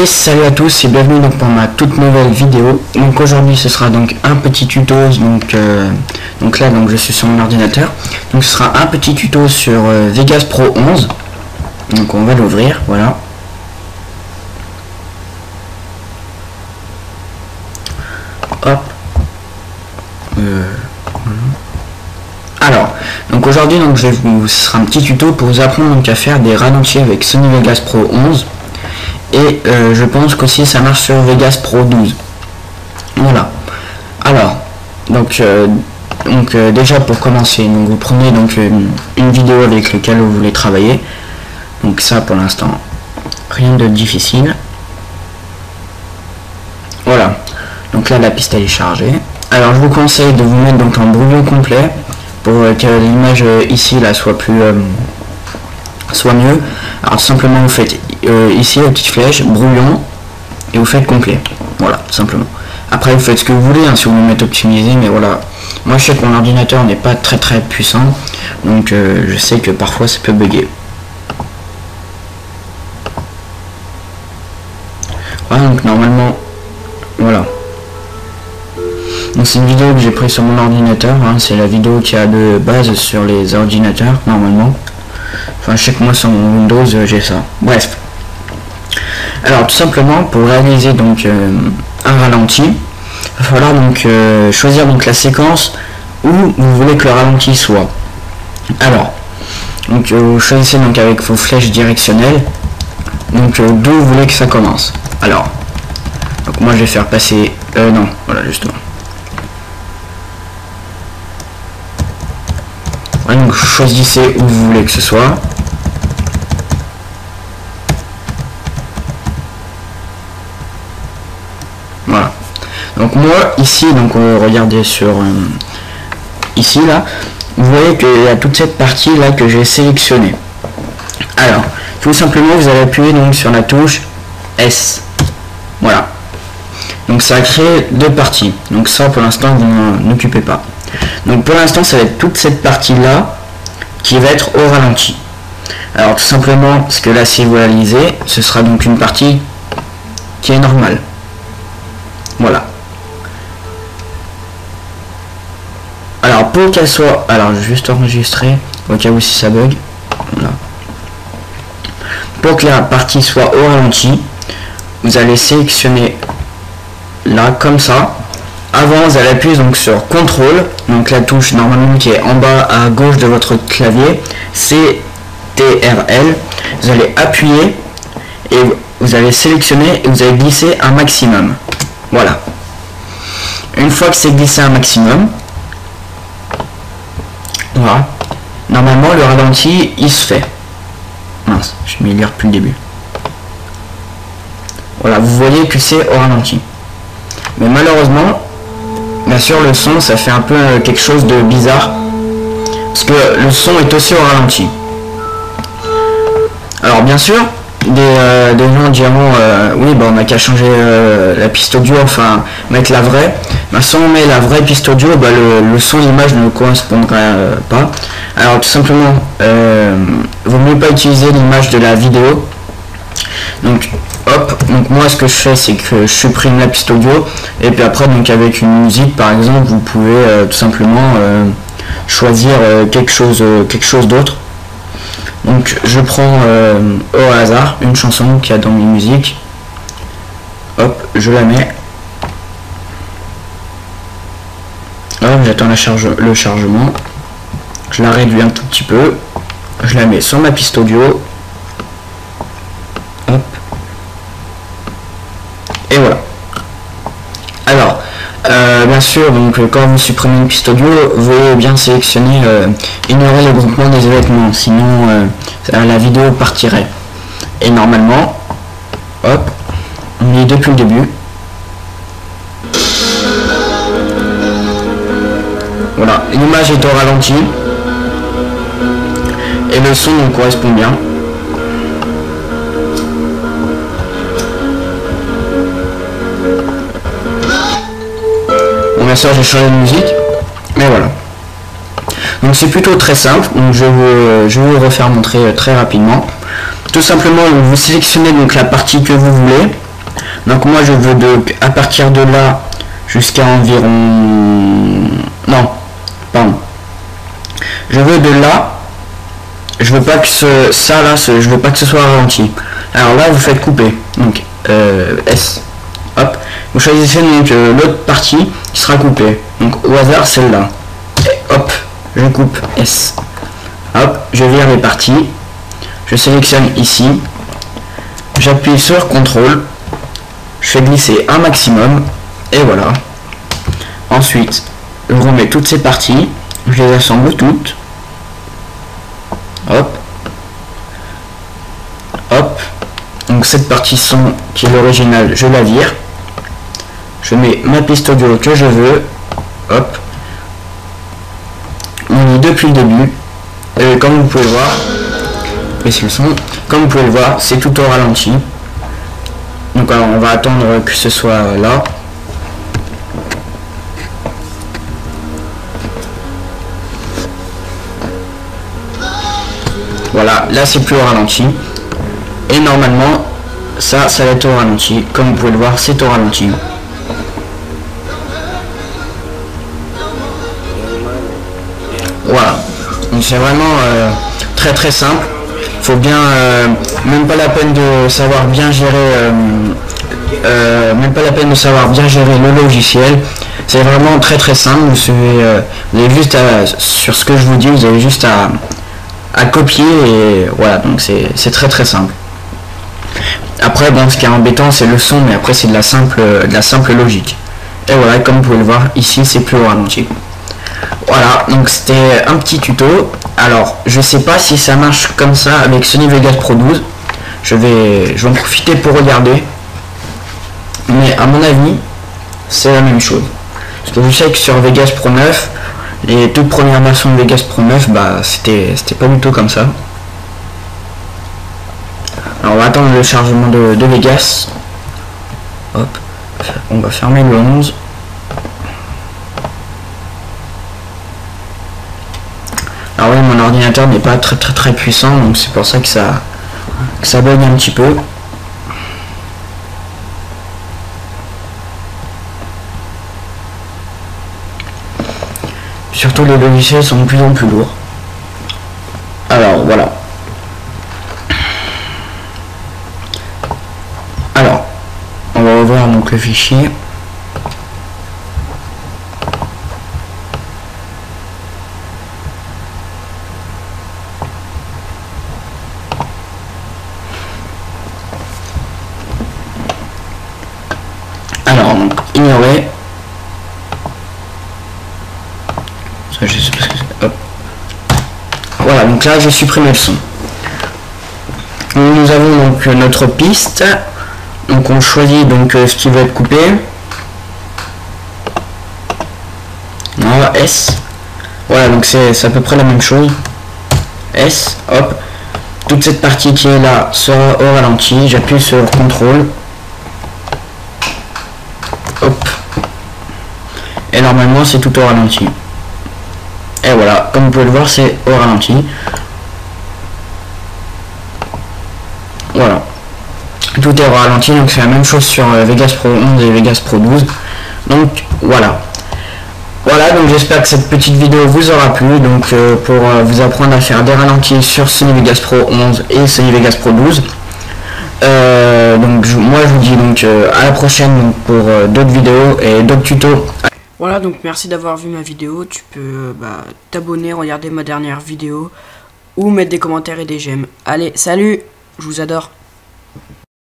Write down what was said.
Et salut à tous et bienvenue donc pour ma toute nouvelle vidéo. Donc aujourd'hui ce sera donc un petit tuto, donc là je suis sur mon ordinateur. Donc ce sera un petit tuto sur Vegas Pro 11. Donc on va l'ouvrir, voilà. Hop. Alors, donc aujourd'hui ce sera un petit tuto pour vous apprendre donc à faire des ralentis avec Sony Vegas Pro 11. Et je pense qu'aussi ça marche sur Vegas Pro 12. Voilà. Alors, déjà pour commencer, donc vous prenez donc une vidéo avec laquelle vous voulez travailler. Donc ça pour l'instant, rien de difficile. Voilà. Donc là la piste elle est chargée. Alors je vous conseille de vous mettre donc en brouillon complet pour que l'image ici là soit mieux. Alors simplement vous faites ici la petite flèche, brouillon, et vous faites complet. Voilà, tout simplement. Après vous faites ce que vous voulez, hein, si vous voulez mettre optimisé, mais voilà. Moi je sais que mon ordinateur n'est pas très puissant, donc je sais que parfois ça peut bugger. Voilà, donc normalement, voilà. Donc c'est une vidéo que j'ai prise sur mon ordinateur, hein, c'est la vidéo qu'il y a de base sur les ordinateurs, normalement. Enfin, je sais que moi sur mon Windows j'ai ça. Bref. Alors tout simplement pour réaliser donc un ralenti, il va falloir donc choisir donc la séquence où vous voulez que le ralenti soit. Alors donc vous choisissez donc avec vos flèches directionnelles donc d'où vous voulez que ça commence. Alors donc moi je vais faire passer non, voilà justement. Ouais, donc choisissez où vous voulez que ce soit. Voilà. Donc moi ici, donc regardez sur ici là, vous voyez qu'il y a toute cette partie là que j'ai sélectionnée. Alors, tout simplement vous allez appuyer donc sur la touche S. Voilà. Donc ça a créé deux parties. Donc ça pour l'instant vous n'en occupez pas. Donc pour l'instant ça va être toute cette partie là qui va être au ralenti. Alors tout simplement parce que là si vous la lisez, ce sera donc une partie qui est normale. Voilà. Alors pour qu'elle soit, alors je vais juste enregistrer au cas où si ça bug. Voilà. Pour que la partie soit au ralenti, vous allez sélectionner là comme ça. Avant vous allez appuyer donc sur CTRL, donc la touche normalement qui est en bas à gauche de votre clavier, CTRL. Vous allez appuyer et vous allez sélectionner et vous allez glisser un maximum. Voilà. Une fois que c'est glissé un maximum, voilà. Normalement le ralenti il se fait. Mince, je vais lire depuis le début. Voilà, vous voyez que c'est au ralenti. Mais malheureusement, bien sûr le son ça fait un peu quelque chose de bizarre. Parce que le son est aussi au ralenti. Alors bien sûr, des gens diront oui bah on n'a qu'à changer la piste audio, enfin mettre la vraie. Mais si on met la vraie piste audio, bah, le son l'image ne correspondrait pas. Alors tout simplement vaut mieux pas utiliser l'image de la vidéo. Donc hop, donc moi ce que je fais c'est que je supprime la piste audio et puis après donc avec une musique par exemple vous pouvez tout simplement choisir quelque chose d'autre. Donc je prends au hasard une chanson qu'il y a dans mes musiques, hop, je la mets, hop, j'attends le chargement, je la réduis un tout petit peu, je la mets sur ma piste audio, hop, et voilà. Alors bien sûr donc quand vous supprimez une piste audio, vous voulez bien sélectionner ignorer le groupement des événements, sinon la vidéo partirait. Et normalement, hop, on est depuis le début. Voilà, l'image est au ralenti et le son nous correspond bien. Bien sûr j'ai changé de musique, mais voilà. Donc c'est plutôt très simple, donc je vais vous refaire montrer très rapidement. Tout simplement vous sélectionnez donc la partie que vous voulez, Donc moi je veux à partir de là jusqu'à environ... Non, pardon. Je veux de là, je veux pas que je veux pas que ce soit ralenti. Alors là vous faites couper, donc S, hop, vous choisissez donc l'autre partie qui sera coupée, donc au hasard celle-là, hop, je coupe S, hop, je vire les parties, je sélectionne ici, j'appuie sur CTRL, je fais glisser un maximum, et voilà. Ensuite, je remets toutes ces parties, je les assemble toutes, hop, hop, donc cette partie son qui est l'original, je la vire, je mets ma piste audio que je veux, hop, on y depuis le début, et comme vous pouvez le voir, baissez le son, comme vous pouvez le voir, c'est tout au ralenti. Donc alors on va attendre que ce soit là. Voilà, là c'est plus au ralenti. Et normalement, ça va être au ralenti. Comme vous pouvez le voir, c'est au ralenti. Voilà. Donc c'est vraiment très simple. Faut bien, même pas la peine de savoir bien gérer, le logiciel. C'est vraiment très simple. Vous avez juste sur ce que je vous dis, vous avez juste à copier et voilà, donc c'est très simple. Après bon, ce qui est embêtant c'est le son, mais après c'est de la simple logique. Et voilà, comme vous pouvez le voir ici, c'est plus au ralenti. Voilà, donc c'était un petit tuto. Alors je sais pas si ça marche comme ça avec Sony Vegas Pro 12. Je vais en profiter pour regarder, mais à mon avis c'est la même chose, parce que je sais que sur Vegas Pro 9, les toutes premières versions de Vegas Pro 9, bah c'était pas du tout comme ça. Alors on va attendre le chargement de Vegas. Hop, on va fermer le 11. Alors oui, mon ordinateur n'est pas très puissant, donc c'est pour ça que ça bug un petit peu. Surtout les logiciels sont de plus en plus lourds. Alors voilà. Alors, on va revoir donc le fichier. Alors, donc, ignorer. Voilà, donc là j'ai supprimé le son. Nous avons donc notre piste. Donc on choisit donc ce qui va être coupé. Voilà, S. Voilà, donc c'est à peu près la même chose. S, hop. Toute cette partie qui est là sera au ralenti. J'appuie sur CTRL. Hop. Et normalement c'est tout au ralenti. Et voilà, comme vous pouvez le voir, c'est au ralenti. Voilà. Tout est au ralenti, donc c'est la même chose sur Vegas Pro 11 et Vegas Pro 12. Donc voilà. Voilà, donc j'espère que cette petite vidéo vous aura plu. Donc pour vous apprendre à faire des ralentis sur Sony Vegas Pro 11 et Sony Vegas Pro 12. Donc moi je vous dis donc à la prochaine donc, pour d'autres vidéos et d'autres tutos. Voilà, donc merci d'avoir vu ma vidéo. Tu peux t'abonner, regarder ma dernière vidéo ou mettre des commentaires et des j'aime. Allez, salut, je vous adore.